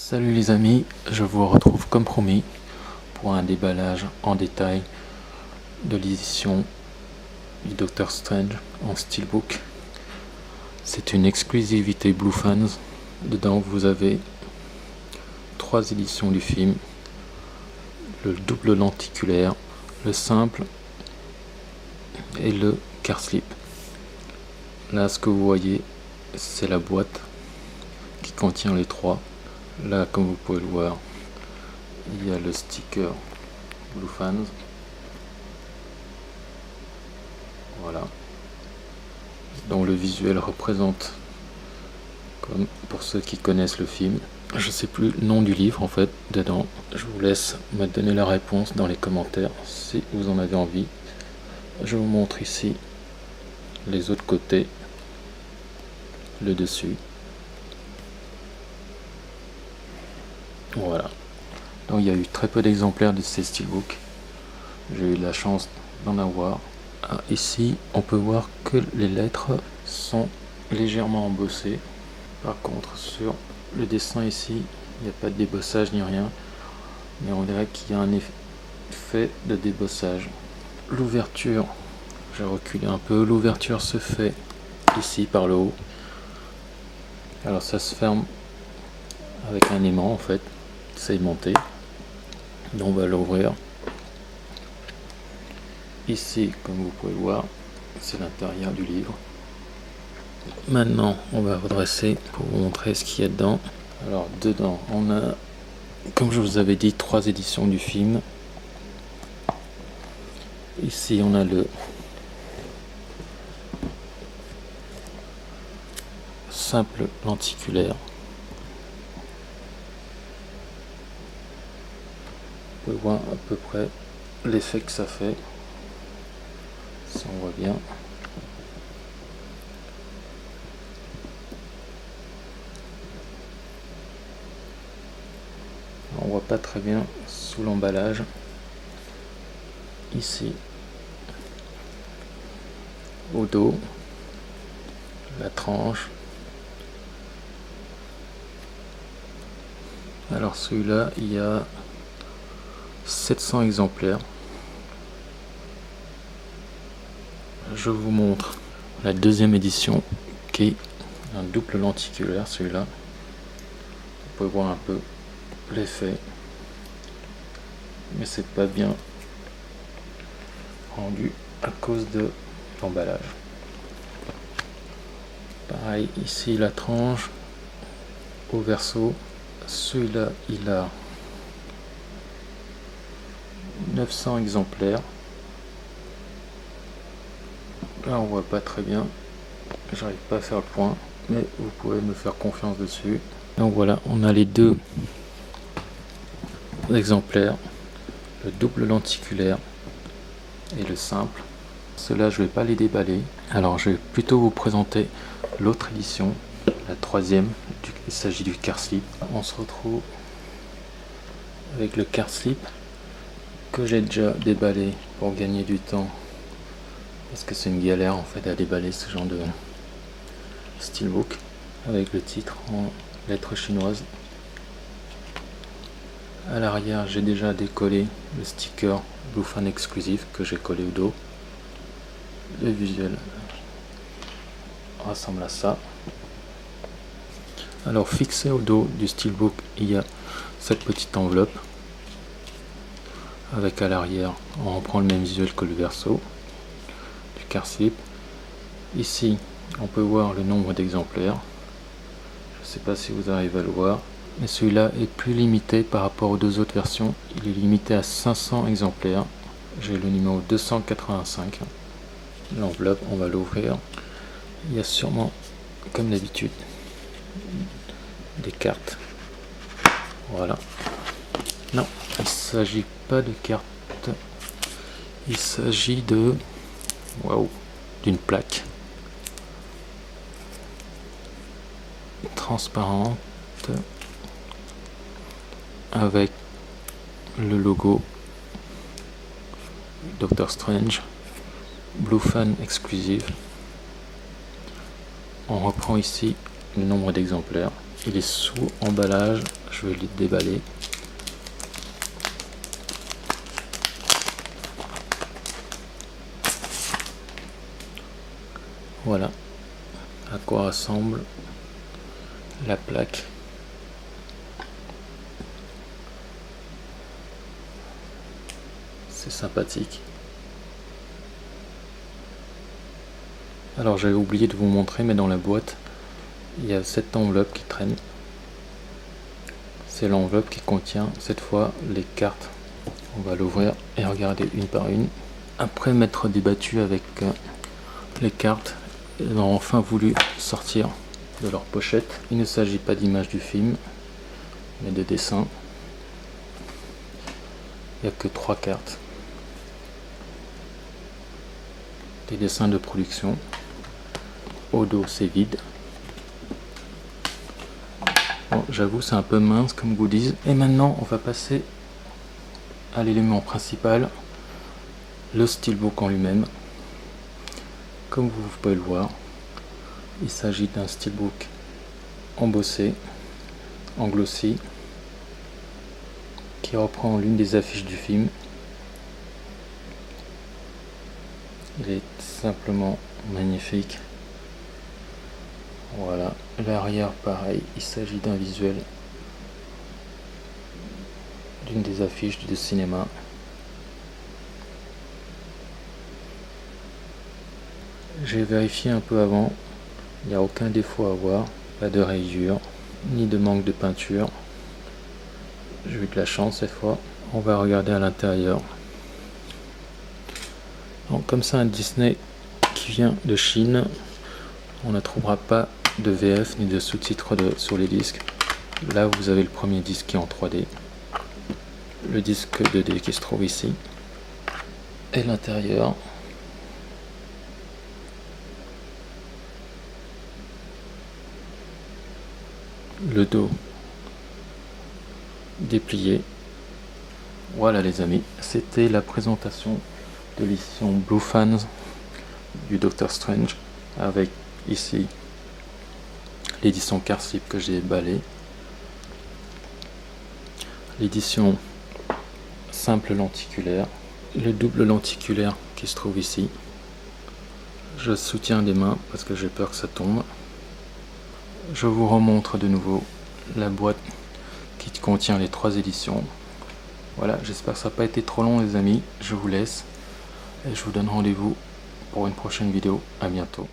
Salut les amis, je vous retrouve comme promis pour un déballage en détail de l'édition du Doctor Strange en steelbook. C'est une exclusivité Blue Fans. Dedans vous avez 3 éditions du film, le double lenticulaire, le simple et le car slip. Là ce que vous voyez c'est la boîte qui contient les 3. Là, comme vous pouvez le voir, il y a le sticker Blue Fans. Voilà. Donc le visuel représente, comme pour ceux qui connaissent le film, je sais plus le nom du livre en fait dedans. Je vous laisse me donner la réponse dans les commentaires si vous en avez envie. Je vous montre ici les autres côtés, le dessus. Voilà. Donc il y a eu très peu d'exemplaires de ces steelbooks. J'ai eu la chance d'en avoir. Ici, on peut voir que les lettres sont légèrement embossées. Par contre, sur le dessin ici, il n'y a pas de débossage ni rien. Mais on dirait qu'il y a un effet de débossage. L'ouverture, j'ai reculé un peu. L'ouverture se fait ici par le haut. Alors ça se ferme avec un aimant en fait. Segmenté. Donc on va l'ouvrir. Ici, comme vous pouvez le voir, c'est l'intérieur du livre. Maintenant, on va redresser pour vous montrer ce qu'il y a dedans. Alors dedans, on a, comme je vous avais dit, 3 éditions du film. Ici, on a le simple lenticulaire. On peut voir à peu près l'effet que ça fait, si on voit bien. On voit pas très bien sous l'emballage. Ici, au dos, la tranche. Alors celui-là, il y a 700 exemplaires. Je vous montre la deuxième édition qui est un double lenticulaire. Celui-là, vous pouvez voir un peu l'effet, mais c'est pas bien rendu à cause de l'emballage. Pareil ici, la tranche au verso. Celui-là, il a 900 exemplaires. Là on voit pas très bien, j'arrive pas à faire le point, mais vous pouvez me faire confiance dessus. Donc voilà, on a les 2 exemplaires, le double lenticulaire et le simple. Ceux-là je vais pas les déballer, alors je vais plutôt vous présenter l'autre édition, la 3e. Il s'agit du car slip. On se retrouve avec le car slip que j'ai déjà déballé pour gagner du temps, parce que c'est une galère en fait à déballer ce genre de steelbook, avec le titre en lettres chinoises. À l'arrière, j'ai déjà décollé le sticker Blue Fan exclusif que j'ai collé au dos. Le visuel ressemble à ça. Alors fixé au dos du steelbook, il y a cette petite enveloppe avec à l'arrière, on reprend le même visuel que le verso du car slip. Ici, on peut voir le nombre d'exemplaires. Je ne sais pas si vous arrivez à le voir, mais celui-là est plus limité par rapport aux 2 autres versions. Il est limité à 500 exemplaires. J'ai le numéro 285. L'enveloppe, on va l'ouvrir. Il y a sûrement, comme d'habitude, des cartes. Voilà. Non, il ne s'agit pas de cartes. Il s'agit de... Waouh, d'une plaque transparente avec le logo Doctor Strange Blue Fan exclusive. On reprend ici le nombre d'exemplaires. Il est sous emballage je vais les déballer. Voilà à quoi ressemble la plaque. C'est sympathique. Alors j'avais oublié de vous montrer, mais dans la boîte il y a cette enveloppe qui traîne. C'est l'enveloppe qui contient cette fois les cartes. On va l'ouvrir et regarder une par une. Après m'être débattu avec les cartes, ils ont enfin voulu sortir de leur pochette. Il ne s'agit pas d'images du film, mais de dessins. Il n'y a que 3 cartes. Des dessins de production. Au dos, c'est vide. Bon, j'avoue, c'est un peu mince comme goodies. Et maintenant, on va passer à l'élément principal, le steelbook en lui-même. Comme vous pouvez le voir, il s'agit d'un steelbook embossé, en glossy, qui reprend l'une des affiches du film. Il est simplement magnifique. Voilà, l'arrière pareil, il s'agit d'un visuel d'une des affiches du cinéma. J'ai vérifié un peu avant, il n'y a aucun défaut à voir, pas de rayures, ni de manque de peinture. J'ai eu de la chance cette fois. On va regarder à l'intérieur. Comme ça, un Disney qui vient de Chine, on ne trouvera pas de VF ni de sous-titres sur les disques. Là, vous avez le premier disque qui est en 3D, le disque 2D qui se trouve ici, et l'intérieur. Le dos déplié. Voilà les amis, c'était la présentation de l'édition Blue Fans du Doctor Strange, avec ici l'édition Carslip que j'ai éballée, l'édition simple lenticulaire, le double lenticulaire qui se trouve ici. Je soutiens des mains parce que j'ai peur que ça tombe. Je vous remontre de nouveau la boîte qui contient les 3 éditions. Voilà, j'espère que ça n'a pas été trop long les amis. Je vous laisse et je vous donne rendez-vous pour une prochaine vidéo. À bientôt.